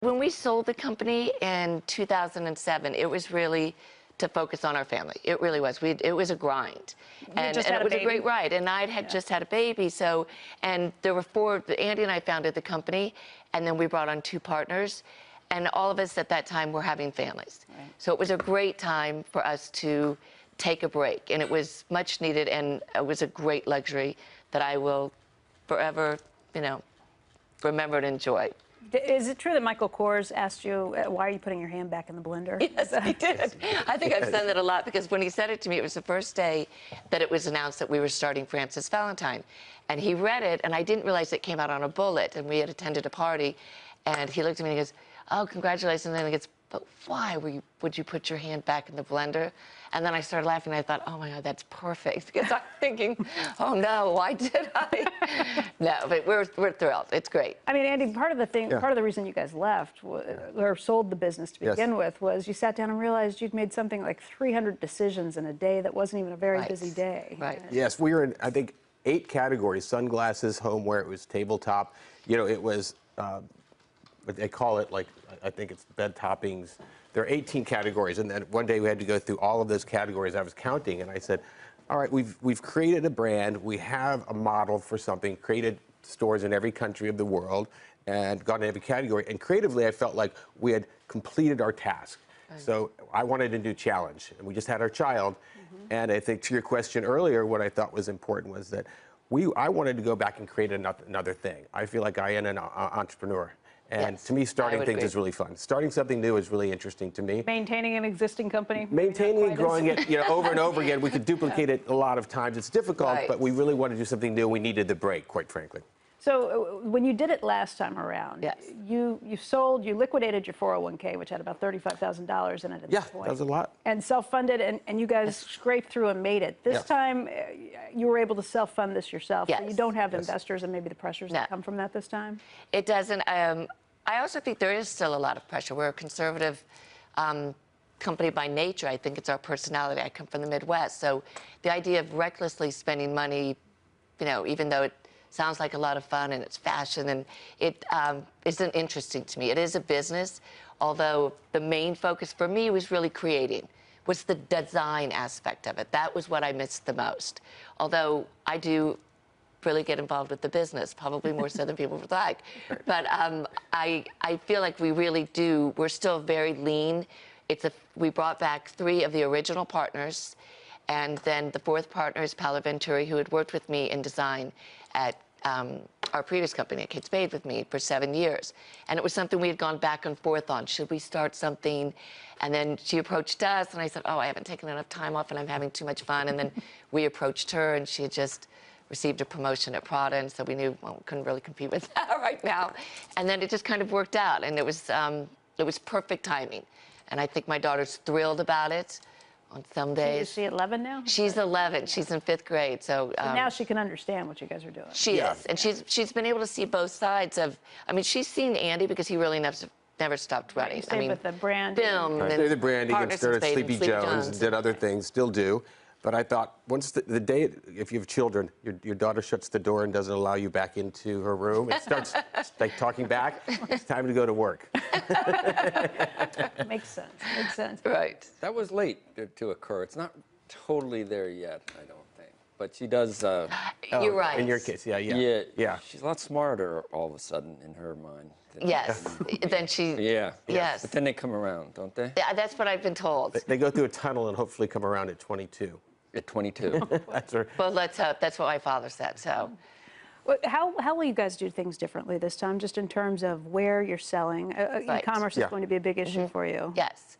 When we sold the company in 2007, it was really to focus on our family. It really was. It was a grind. And it was a great ride. And I had just had a baby. So, and there were four, Andy and I founded the company, and then we brought on 2 partners. And all of us at that time were having families. Right. So it was a great time for us to take a break. And it was much needed, and it was a great luxury that I will forever, remember and enjoy. Is it true that Michael Kors asked you, why are you putting your hand back in the blender? Yes, he did. I think I've said that a lot, because when he said it to me, it was the first day that it was announced that we were starting Valentine. And he read it, and I didn't realize it came out on a bullet, and we had attended a party, and he looked at me and he goes, "Oh, congratulations." And then he goes, "But why would you put your hand back in the blender?" And then I started laughing, and I thought, oh my God, that's perfect. Because I'm thinking, oh no, why did I? No, but we're thrilled. It's great. I mean, Andy, part of the reason you guys left or sold the business to begin with was you sat down and realized you'd made something like 300 decisions in a day that wasn't even a very busy day. Right. Yes, we were in, I think, 8 categories: sunglasses, homeware, it was tabletop. It was, they call it, like, I think it's bed toppings. There are 18 categories, and then one day we had to go through all of those categories. I was counting, and I said, all right, we've created a brand, we have a model for something, created stores in every country of the world, and gone in every category. And creatively, I felt like we had completed our task. Right. So I wanted a new challenge, and we just had our child. And I think to your question earlier, what I thought was important was that I wanted to go back and create another thing. I feel like I am an entrepreneur. And to me, starting things is really fun. Starting something new is really interesting to me. Maintaining an existing company? Maintaining and growing it over and over again. We could duplicate it a lot of times. It's difficult, but we really want to do something new. We needed the break, quite frankly. So when you did it last time around, you liquidated your 401k, which had about $35,000 in it at this point. That was a lot. And self-funded, and you guys scraped through and made it. This time, you were able to self-fund this yourself. So you don't have investors and maybe the pressures that come from that this time? It doesn't. I also think there is still a lot of pressure. We're a conservative company by nature. I think it's our personality. I come from the Midwest. So the idea of recklessly spending money, even though it sounds like a lot of fun and it's fashion, and it isn't interesting to me. It is a business, although the main focus for me was really creating, was the design aspect of it. That was what I missed the most. Although I do really get involved with the business, probably more so than people would like. But I feel like we really do. We're still very lean. We brought back 3 of the original partners, and then the 4th partner is Paolo Venturi, who had worked with me in design at our previous company, at Kate Spade, with me for 7 years. And it was something we had gone back and forth on. Should we start something? And then she approached us, and I said, oh, I haven't taken enough time off, and I'm having too much fun. And then we approached her, and she had just received a promotion at Prada, and so we knew, well, we couldn't really compete with that right now. And then it just kind of worked out, and it was perfect timing. And I think my daughter's thrilled about it on some days. Is she 11 now? She's 11. She's in 5th grade, so now she can understand what you guys are doing. She is, and she's been able to see both sides of. I mean, she's seen Andy because he really never stopped running. I mean, with the branding. Film, and the branding, and started Sleepy Jones, and did other things, still do. But I thought, once the day, if you have children, your daughter shuts the door and doesn't allow you back into her room, it starts like talking back, it's time to go to work. Makes sense, makes sense. Right. That was late to occur. It's not totally there yet, I don't think. But she does... You're right. In your case, yeah. She's a lot smarter all of a sudden in her mind. Yes. Then she... Yeah. Yes. But then they come around, don't they? Yeah, that's what I've been told. They go through a tunnel and hopefully come around at 22. At 22. That's her. Well, let's hope. That's what my father said, so... How will you guys do things differently this time, just in terms of where you're selling? E-commerce is going to be a big issue for you. Yes,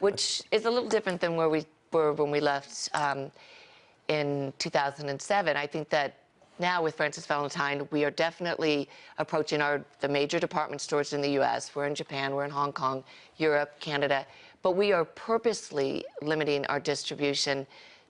which is a little different than where we were when we left in 2007. I think that now with Valentine, we are definitely approaching the major department stores in the U.S. We're in Japan, we're in Hong Kong, Europe, Canada, but we are purposely limiting our distribution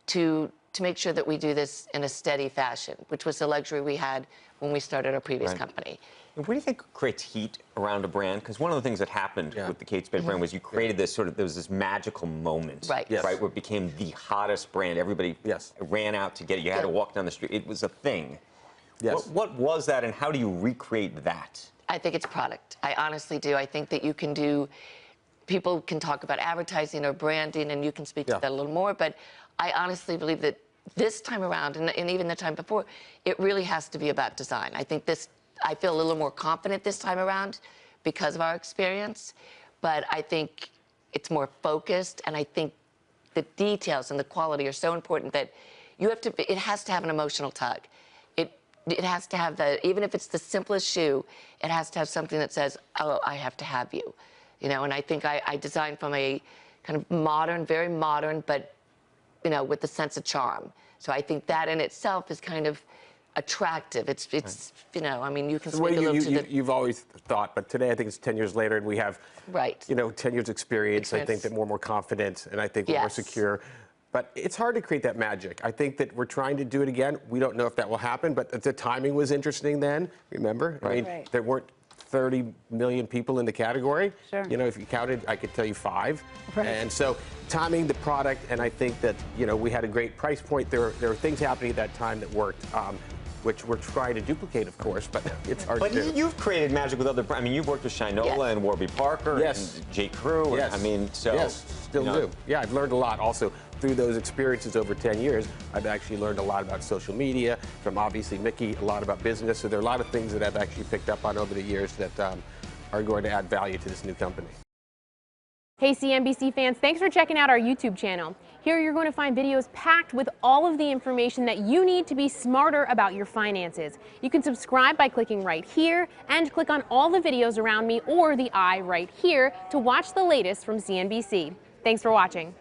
to make sure that we do this in a steady fashion, which was the luxury we had when we started our previous company. And what do you think creates heat around a brand? Because one of the things that happened with the Kate Spade brand was you created this there was this magical moment, right, where it became the hottest brand. Everybody ran out to get it. You had to walk down the street. It was a thing. Yes. What was that, and how do you recreate that? I think it's product. I honestly do. I think that you can do, people can talk about advertising or branding, and you can speak to that a little more, but I honestly believe that this time around, and even the time before, it really has to be about design. I think I feel a little more confident this time around because of our experience, but I think it's more focused, and I think the details and the quality are so important that it has to have an emotional tug. It has to have even if it's the simplest shoe, it has to have something that says, oh, I have to have you. You know, and I think I designed from a kind of modern, very modern, but, you know, with a sense of charm. So I think that in itself is kind of attractive. It's you know, I mean, you can speak a little to the... You've always thought, but today I think it's 10 years later, and we have, you know, 10 years experience. I think that we're more confident, and I think we're more secure. But it's hard to create that magic. I think that we're trying to do it again. We don't know if that will happen, but the timing was interesting then, remember? I mean, there weren't 30 million people in the category. You know, if you counted, I could tell you 5. And so timing, the product, and I think that, you know, we had a great price point. There were things happening at that time that worked, which we're trying to duplicate, of course, but it's hard to do. But you've created magic with other brands. I mean, you've worked with Shinola and Warby Parker and J. Crew. And, I mean, so... Still do. Yeah, I've learned a lot also through those experiences over 10 years. I've actually learned a lot about social media, from obviously Mickey, a lot about business. So there are a lot of things that I've actually picked up on over the years that are going to add value to this new company. Hey CNBC fans, thanks for checking out our YouTube channel. Here you're going to find videos packed with all of the information that you need to be smarter about your finances. You can subscribe by clicking right here and click on all the videos around me or the I right here to watch the latest from CNBC. Thanks for watching.